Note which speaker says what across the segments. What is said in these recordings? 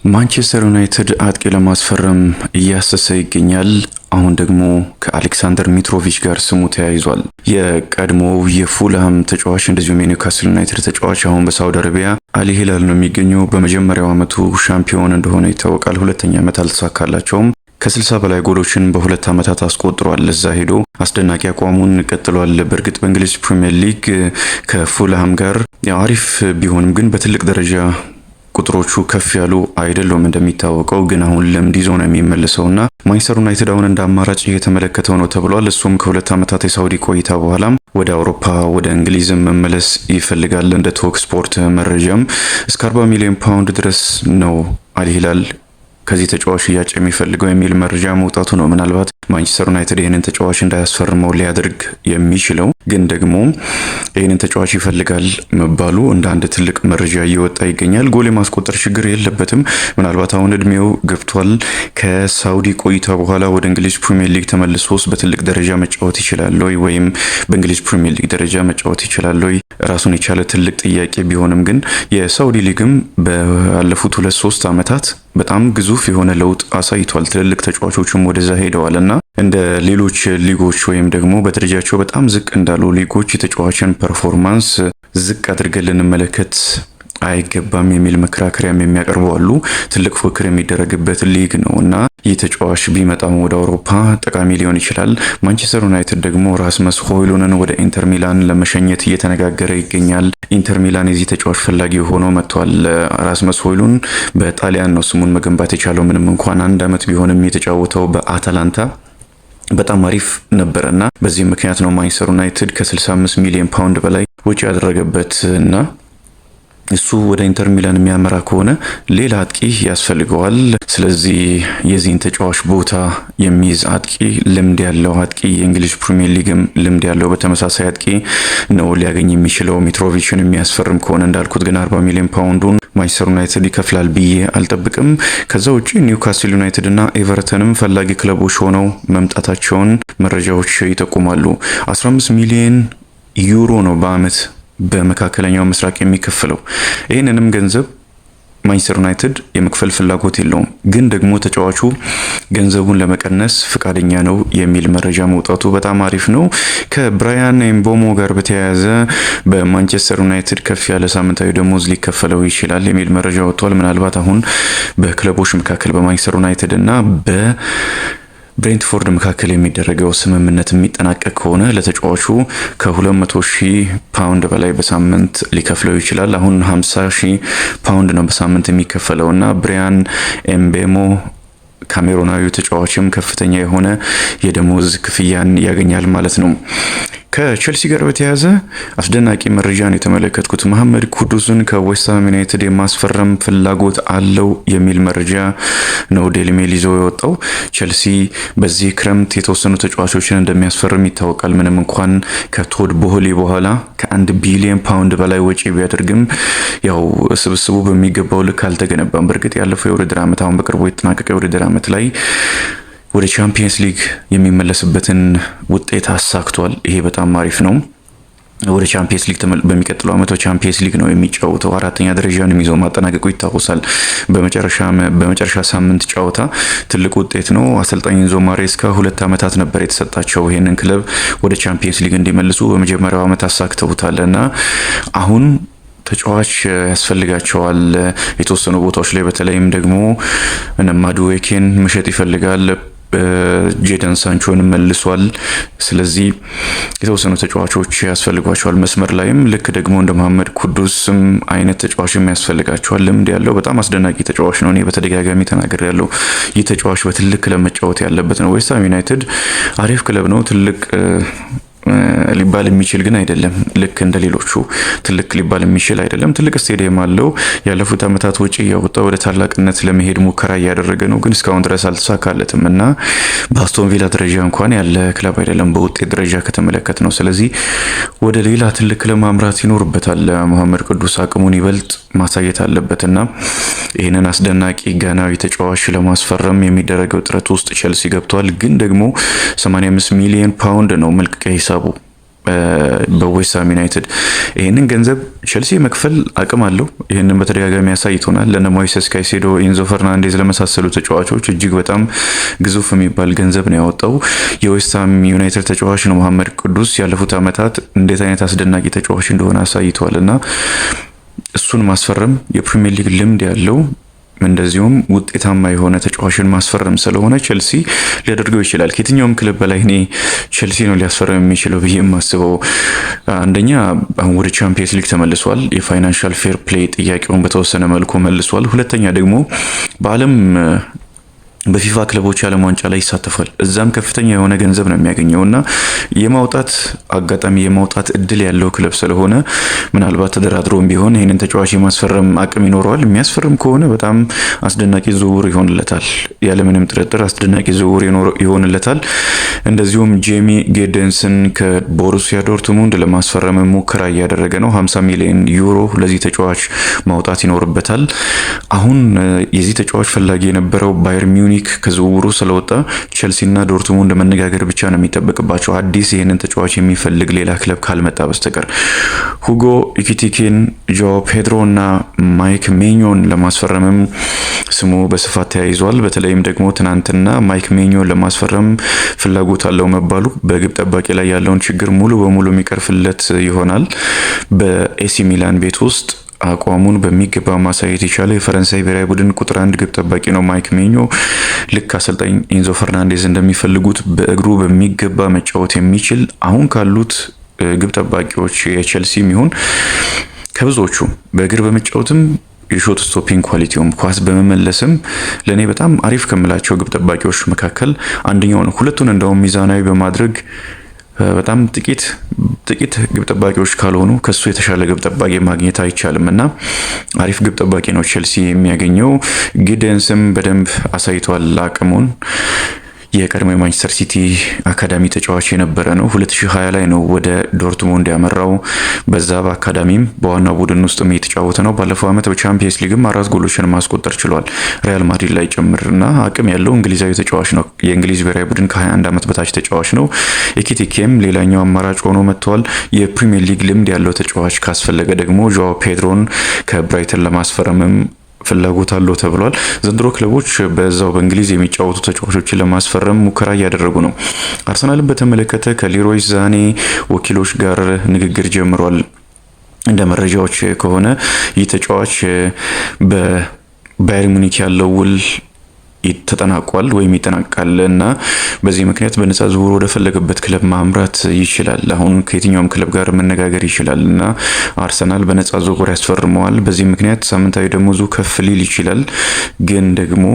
Speaker 1: ማንቸስተር ዩናይትድ አጥቂ ለማስፈረም እያሰሰ ይገኛል። አሁን ደግሞ ከአሌክሳንደር ሚትሮቪች ጋር ስሙ ተያይዟል። የቀድሞው የፉልሃም ተጫዋች እንደዚሁም የኒውካስል ዩናይትድ ተጫዋች አሁን በሳውዲ አረቢያ አል ሂላል ነው የሚገኘው። በመጀመሪያው ዓመቱ ሻምፒዮን እንደሆነ ይታወቃል። ሁለተኛ ዓመት አልተሳካላቸውም። ከ60 በላይ ጎሎችን በሁለት ዓመታት አስቆጥሯል። እዛ ሄዶ አስደናቂ አቋሙን ቀጥሏል። በእርግጥ በእንግሊዝ ፕሪሚየር ሊግ ከፉልሃም ጋር አሪፍ ቢሆንም ግን በትልቅ ደረጃ ቁጥሮቹ ከፍ ያሉ አይደሉም። እንደሚታወቀው ግን አሁን ልምድ ይዞ ነው የሚመለሰውና ማንቸስተር ዩናይትድ አሁን እንደ አማራጭ እየተመለከተው ነው ተብሏል። እሱም ከሁለት ዓመታት የሳውዲ ቆይታ በኋላም ወደ አውሮፓ ወደ እንግሊዝ መመለስ ይፈልጋል። እንደ ቶክ ስፖርት መረጃም እስከ 40 ሚሊዮን ፓውንድ ድረስ ነው አል ሂላል ከዚህ ተጫዋች ሽያጭ የሚፈልገው የሚል መረጃ መውጣቱ ነው። ምናልባት ማንቸስተር ዩናይትድ ይህንን ተጫዋች እንዳያስፈርመው ሊያደርግ የሚችለው ግን ደግሞ ይህንን ተጫዋች ይፈልጋል መባሉ እንደ አንድ ትልቅ መረጃ እየወጣ ይገኛል። ጎል የማስቆጠር ችግር የለበትም። ምናልባት አሁን እድሜው ገብቷል። ከሳውዲ ቆይታ በኋላ ወደ እንግሊዝ ፕሪሚየር ሊግ ተመልሶስ በትልቅ ደረጃ መጫወት ይችላል ወይ ወይም በእንግሊዝ ፕሪሚየር ሊግ ደረጃ መጫወት ይችላል ወይ ራሱን የቻለ ትልቅ ጥያቄ ቢሆንም ግን የሳውዲ ሊግም ባለፉት 2-3 ዓመታት በጣም ግዙፍ የሆነ ለውጥ አሳይቷል። ትልልቅ ተጫዋቾችም ወደዛ ሄደዋል እና እንደ ሌሎች ሊጎች ወይም ደግሞ በደረጃቸው በጣም ዝቅ እንዳሉ ሊጎች የተጫዋችን ፐርፎርማንስ ዝቅ አድርገን ልንመለከት አይገባም የሚል መከራከሪያም የሚያቀርቡ አሉ። ትልቅ ፉክክር የሚደረግበት ሊግ ነው እና ይህ ተጫዋች ቢመጣም ወደ አውሮፓ ጠቃሚ ሊሆን ይችላል። ማንቸስተር ዩናይትድ ደግሞ ራስመስ ሆይሉንን ወደ ኢንተር ሚላን ለመሸኘት እየተነጋገረ ይገኛል። ኢንተር ሚላን የዚህ ተጫዋች ፈላጊ ሆኖ መጥቷል። ራስመስ ሆይሉን በጣሊያን ነው ስሙን መገንባት የቻለው። ምንም እንኳን አንድ ዓመት ቢሆንም የተጫወተው በአታላንታ በጣም አሪፍ ነበረና በዚህ ምክንያት ነው ማንቸስተር ዩናይትድ ከ65 ሚሊዮን ፓውንድ በላይ ወጪ ያደረገበት እና እሱ ወደ ኢንተር ሚላን የሚያመራ ከሆነ ሌላ አጥቂ ያስፈልገዋል። ስለዚህ የዚህን ተጫዋች ቦታ የሚይዝ አጥቂ፣ ልምድ ያለው አጥቂ፣ የእንግሊዝ ፕሪሚየር ሊግም ልምድ ያለው በተመሳሳይ አጥቂ ነው ሊያገኝ የሚችለው። ሚትሮቪችን የሚያስፈርም ከሆነ እንዳልኩት ግን 40 ሚሊዮን ፓውንዱን ማንቸስተር ዩናይትድ ይከፍላል ብዬ አልጠብቅም። ከዛ ውጪ ኒውካስል ዩናይትድ እና ኤቨርተንም ፈላጊ ክለቦች ሆነው መምጣታቸውን መረጃዎች ይጠቁማሉ። 15 ሚሊዮን ዩሮ ነው በአመት በመካከለኛው ምስራቅ የሚከፈለው። ይህንንም ገንዘብ ማንቸስተር ዩናይትድ የመክፈል ፍላጎት የለውም፣ ግን ደግሞ ተጫዋቹ ገንዘቡን ለመቀነስ ፍቃደኛ ነው የሚል መረጃ መውጣቱ በጣም አሪፍ ነው። ከብራያን ኤምቦሞ ጋር በተያያዘ በማንቸስተር ዩናይትድ ከፍ ያለ ሳምንታዊ ደሞዝ ሊከፈለው ይችላል የሚል መረጃ ወጥቷል። ምናልባት አሁን በክለቦች መካከል በማንቸስተር ዩናይትድ እና ብሬንትፎርድ መካከል የሚደረገው ስምምነት የሚጠናቀቅ ከሆነ ለተጫዋቹ ከ200,000 ፓውንድ በላይ በሳምንት ሊከፍለው ይችላል። አሁን 50,000 ፓውንድ ነው በሳምንት የሚከፈለው እና ብራያን ኤምቤሞ ካሜሮናዊው ተጫዋችም ከፍተኛ የሆነ የደሞዝ ክፍያን ያገኛል ማለት ነው። ከቸልሲ ጋር በተያያዘ አስደናቂ መረጃን የተመለከትኩት መሐመድ ኩዱስን ከዌስትሃም ዩናይትድ የማስፈረም ፍላጎት አለው የሚል መረጃ ነው ዴይሊ ሜል ይዞ የወጣው። ቸልሲ በዚህ ክረምት የተወሰኑ ተጫዋቾችን እንደሚያስፈርም ይታወቃል። ምንም እንኳን ከቶድ ቦህሊ በኋላ ከ1 ቢሊዮን ፓውንድ በላይ ወጪ ቢያደርግም ያው ስብስቡ በሚገባው ልክ አልተገነባም። በእርግጥ ያለፈው የውድድር ዓመት አሁን በቅርቡ የተጠናቀቀ የውድድር ዓመት ላይ ወደ ቻምፒየንስ ሊግ የሚመለስበትን ውጤት አሳክቷል። ይሄ በጣም አሪፍ ነው። ወደ ቻምፒየንስ ሊግ በሚቀጥለው ዓመት ቻምፒየንስ ሊግ ነው የሚጫወተው። 4ኛ ደረጃን ይዞ ማጠናቀቁ ይታወሳል። በመጨረሻ ሳምንት ጨዋታ ትልቅ ውጤት ነው። አሰልጣኝ ኢንዞ ማሬስካ 2 ዓመታት ነበር የተሰጣቸው ይሄንን ክለብ ወደ ቻምፒየንስ ሊግ እንዲመልሱ። በመጀመሪያው ዓመት አሳክተውታልና አሁን ተጫዋች ያስፈልጋቸዋል። የተወሰኑ ቦታዎች ላይ በተለይም ደግሞ ማዱዌኬን መሸጥ ይፈልጋል። ጄደን ሳንቾን መልሷል። ስለዚህ የተወሰኑ ተጫዋቾች ያስፈልጓቸዋል። መስመር ላይም ልክ ደግሞ እንደ መሐመድ ኩዱስም አይነት ተጫዋችም ያስፈልጋቸዋል። ልምድ ያለው በጣም አስደናቂ ተጫዋች ነው። እኔ በተደጋጋሚ ተናግሬ ያለው ይህ ተጫዋች በትልቅ ክለብ መጫወት ያለበት ነው። ዌስትሃም ዩናይትድ አሪፍ ክለብ ነው። ትልቅ ሊባል የሚችል ግን አይደለም። ልክ እንደ ሌሎቹ ትልቅ ሊባል የሚችል አይደለም። ትልቅ ስቴዲየም አለው። ያለፉት ዓመታት ወጪ ያወጣ ወደ ታላቅነት ለመሄድ ሙከራ እያደረገ ነው፣ ግን እስካሁን ድረስ አልተሳካለትም እና በአስቶን ቪላ ደረጃ እንኳን ያለ ክለብ አይደለም በውጤት ደረጃ ከተመለከት ነው። ስለዚህ ወደ ሌላ ትልቅ ክለብ ማምራት ይኖርበታል። መሐመድ ኩዱስ አቅሙን ይበልጥ ማሳየት አለበትና ይህንን አስደናቂ ጋናዊ ተጫዋች ለማስፈረም የሚደረገው ጥረት ውስጥ ቸልሲ ገብቷል። ግን ደግሞ 85 ሚሊዮን ፓውንድ ነው መልቀቂያ ሂሳቡ። በዌስትሃም ዩናይትድ ይህንን ገንዘብ ቸልሲ መክፈል አቅም አለው። ይህንን በተደጋጋሚ ያሳይቶናል። ለነ ሞይሰስ ካይሴዶ፣ ኢንዞ ፈርናንዴዝ ለመሳሰሉ ተጫዋቾች እጅግ በጣም ግዙፍ የሚባል ገንዘብ ነው ያወጣው። የዌስትሃም ዩናይትድ ተጫዋች ነው መሐመድ ቅዱስ። ያለፉት ዓመታት እንዴት አይነት አስደናቂ ተጫዋች እንደሆነ አሳይቷል እና እሱን ማስፈረም የፕሪሚየር ሊግ ልምድ ያለው እንደዚሁም ውጤታማ የሆነ ተጫዋችን ማስፈረም ስለሆነ ቸልሲ ሊያደርገው ይችላል። ከየትኛውም ክለብ በላይ እኔ ቸልሲ ነው ሊያስፈረም የሚችለው ብዬ የማስበው። አንደኛ አሁን ወደ ቻምፒየንስ ሊግ ተመልሷል። የፋይናንሻል ፌር ፕሌይ ጥያቄውን በተወሰነ መልኩ መልሷል። ሁለተኛ ደግሞ በዓለም በፊፋ ክለቦች ዓለም ዋንጫ ላይ ይሳተፋል። እዛም ከፍተኛ የሆነ ገንዘብ ነው የሚያገኘው እና የማውጣት አጋጣሚ የማውጣት እድል ያለው ክለብ ስለሆነ ምናልባት ተደራድሮም ቢሆን ይህንን ተጫዋች የማስፈረም አቅም ይኖረዋል። የሚያስፈርም ከሆነ በጣም አስደናቂ ዝውውር ይሆንለታል። ያለምንም ጥርጥር አስደናቂ ዝውውር ይሆንለታል። እንደዚሁም ጄሚ ጌደንስን ከቦሩሲያ ዶርትሙንድ ለማስፈረም ሙከራ እያደረገ ነው። 50 ሚሊዮን ዩሮ ለዚህ ተጫዋች ማውጣት ይኖርበታል። አሁን የዚህ ተጫዋች ፈላጊ የነበረው ባየር ሚዩኒክ ከዝውውሩ ስለወጣ ቸልሲና ዶርትሙንድ መነጋገር ብቻ ነው የሚጠበቅባቸው፣ አዲስ ይህንን ተጫዋች የሚፈልግ ሌላ ክለብ ካልመጣ በስተቀር። ሁጎ ኢኪቲኬን፣ ጆ ፔድሮ እና ማይክ ሜኞን ለማስፈረምም ስሙ በስፋት ተያይዟል። በተለይም ደግሞ ትናንትና ማይክ ሜኞን ለማስፈረም ፍላጎት አለው መባሉ በግብ ጠባቂ ላይ ያለውን ችግር ሙሉ በሙሉ የሚቀርፍለት ይሆናል። በኤሲ ሚላን ቤት ውስጥ አቋሙን በሚገባ ማሳየት የቻለ የፈረንሳይ ብሔራዊ ቡድን ቁጥር 1 ግብ ጠባቂ ነው ማይክ ሜኞ። ልክ አሰልጣኝ ኢንዞ ፈርናንዴዝ እንደሚፈልጉት በእግሩ በሚገባ መጫወት የሚችል አሁን ካሉት ግብ ጠባቂዎች የቸልሲ ይሁን ከብዙዎቹ በእግር በመጫወትም የሾት ስቶፒንግ ኳሊቲውም ኳስ በመመለስም ለኔ በጣም አሪፍ ከምላቸው ግብ ጠባቂዎች መካከል አንደኛው ነው። ሁለቱን እንደውም ሚዛናዊ በማድረግ በጣም ጥቂት ግብ ጠባቂዎች ካልሆኑ ከሱ የተሻለ ግብ ጠባቂ ማግኘት አይቻልም እና አሪፍ ግብ ጠባቂ ነው ቸልሲ የሚያገኘው። ጊደንስም በደንብ አሳይቷል አቅሙን። የቀድሞ የማንቸስተር ሲቲ አካዳሚ ተጫዋች የነበረ ነው። 2020 ላይ ነው ወደ ዶርትሙንድ ያመራው። በዛ በአካዳሚም በዋናው ቡድን ውስጥም የተጫወተ ነው። ባለፈው ዓመት በቻምፒየንስ ሊግም 4 ጎሎችን ማስቆጠር ችሏል፣ ሪያል ማድሪድ ላይ ጭምርና አቅም ያለው እንግሊዛዊ ተጫዋች ነው። የእንግሊዝ ብሔራዊ ቡድን ከ21 ዓመት በታች ተጫዋች ነው። ኤኪቲኬም ሌላኛው አማራጭ ሆኖ መጥቷል። የፕሪሚየር ሊግ ልምድ ያለው ተጫዋች ካስፈለገ ደግሞ ጆ ፔድሮን ከብራይተን ለማስፈረምም ፍላጎት አለው ተብሏል። ዘንድሮ ክለቦች በዛው በእንግሊዝ የሚጫወቱ ተጫዋቾችን ለማስፈረም ሙከራ እያደረጉ ነው። አርሰናልን በተመለከተ ከሌሮይ ዛኔ ወኪሎች ጋር ንግግር ጀምሯል። እንደ መረጃዎች ከሆነ ይህ ተጫዋች በባየር ሙኒክ ያለው ውል ተጠናቋል ወይም ይጠናቃል እና በዚህ ምክንያት በነፃ ዝውውር ወደ ፈለገበት ክለብ ማምራት ይችላል። አሁን ከየትኛውም ክለብ ጋር መነጋገር ይችላል እና አርሰናል በነፃ ዝውውር ያስፈርመዋል። በዚህ ምክንያት ሳምንታዊ ደሞዙ ከፍ ሊል ይችላል። ግን ደግሞ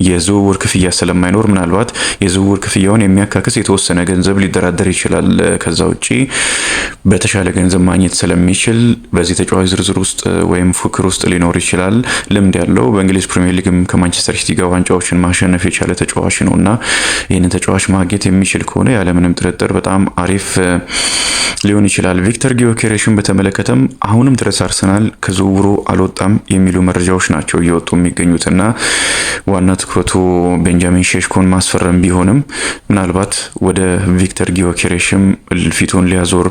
Speaker 1: የዝውውር ክፍያ ስለማይኖር ምናልባት የዝውውር ክፍያውን የሚያካክስ የተወሰነ ገንዘብ ሊደራደር ይችላል። ከዛ ውጪ በተሻለ ገንዘብ ማግኘት ስለሚችል በዚህ ተጫዋች ዝርዝር ውስጥ ወይም ፉክር ውስጥ ሊኖር ይችላል። ልምድ ያለው በእንግሊዝ ፕሪሚየር ሊግም ከማንቸስተር ሲቲ ጋር ዋንጫዎችን ማሸነፍ የቻለ ተጫዋች ነው እና ይህንን ተጫዋች ማግኘት የሚችል ከሆነ ያለምንም ጥርጥር በጣም አሪፍ ሊሆን ይችላል። ቪክተር ጊዮኬሬሽን በተመለከተም አሁንም ድረስ አርሰናል ከዝውውሩ አልወጣም የሚሉ መረጃዎች ናቸው እየወጡ የሚገኙትና ዋና ትኩረቱ ቤንጃሚን ሼሽኮን ማስፈረም ቢሆንም ምናልባት ወደ ቪክተር ጊዮኬሬሽም ፊቱን ሊያዞር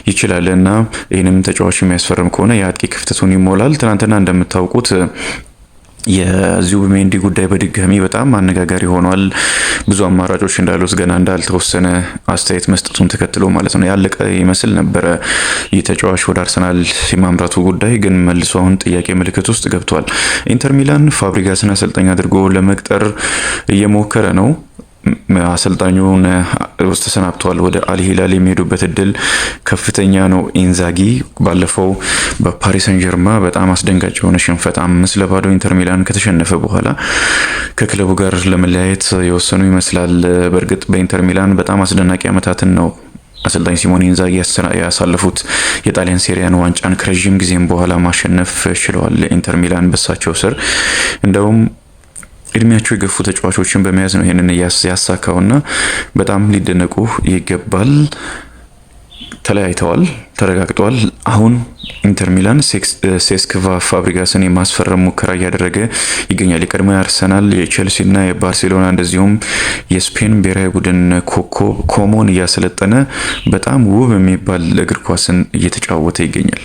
Speaker 1: ይችላል እና ይህንም ተጫዋች የሚያስፈርም ከሆነ የአጥቂ ክፍተቱን ይሞላል። ትናንትና እንደምታውቁት የዙቢሜንዲ ጉዳይ በድጋሚ በጣም አነጋጋሪ ሆኗል። ብዙ አማራጮች እንዳሉት ገና እንዳልተወሰነ አስተያየት መስጠቱን ተከትሎ ማለት ነው ያለቀ ይመስል ነበረ ይህ ተጫዋች ወደ አርሰናል የማምራቱ ጉዳይ፣ ግን መልሶ አሁን ጥያቄ ምልክት ውስጥ ገብቷል። ኢንተር ሚላን ፋብሪጋስን አሰልጣኝ አድርጎ ለመቅጠር እየሞከረ ነው። አሰልጣኙን ተሰናብተዋል። ወደ አልሂላል የሚሄዱበት እድል ከፍተኛ ነው። ኢንዛጊ ባለፈው በፓሪስ ሰን ጀርማ በጣም አስደንጋጭ የሆነ ሽንፈት 5-0 ኢንተር ሚላን ከተሸነፈ በኋላ ከክለቡ ጋር ለመለያየት የወሰኑ ይመስላል። በእርግጥ በኢንተር ሚላን በጣም አስደናቂ ዓመታትን ነው አሰልጣኝ ሲሞኔ ኢንዛጊ ያሳለፉት። የጣሊያን ሴሪያን ዋንጫን ከረዥም ጊዜም በኋላ ማሸነፍ ችለዋል ኢንተር ሚላን በሳቸው ስር። እንደውም እድሜያቸው የገፉ ተጫዋቾችን በመያዝ ነው ይሄንን ያሳካውና በጣም ሊደነቁ ይገባል። ተለያይተዋል፣ ተረጋግጧል። አሁን ኢንተር ሚላን ሴስክ ፋብሪጋስን የማስፈረም ሙከራ እያደረገ ይገኛል። የቀድሞ የአርሰናል የቼልሲና የባርሴሎና እንደዚሁም የስፔን ብሔራዊ ቡድን ኮከብ ኮሞን እያሰለጠነ በጣም ውብ የሚባል እግር ኳስን እየተጫወተ ይገኛል።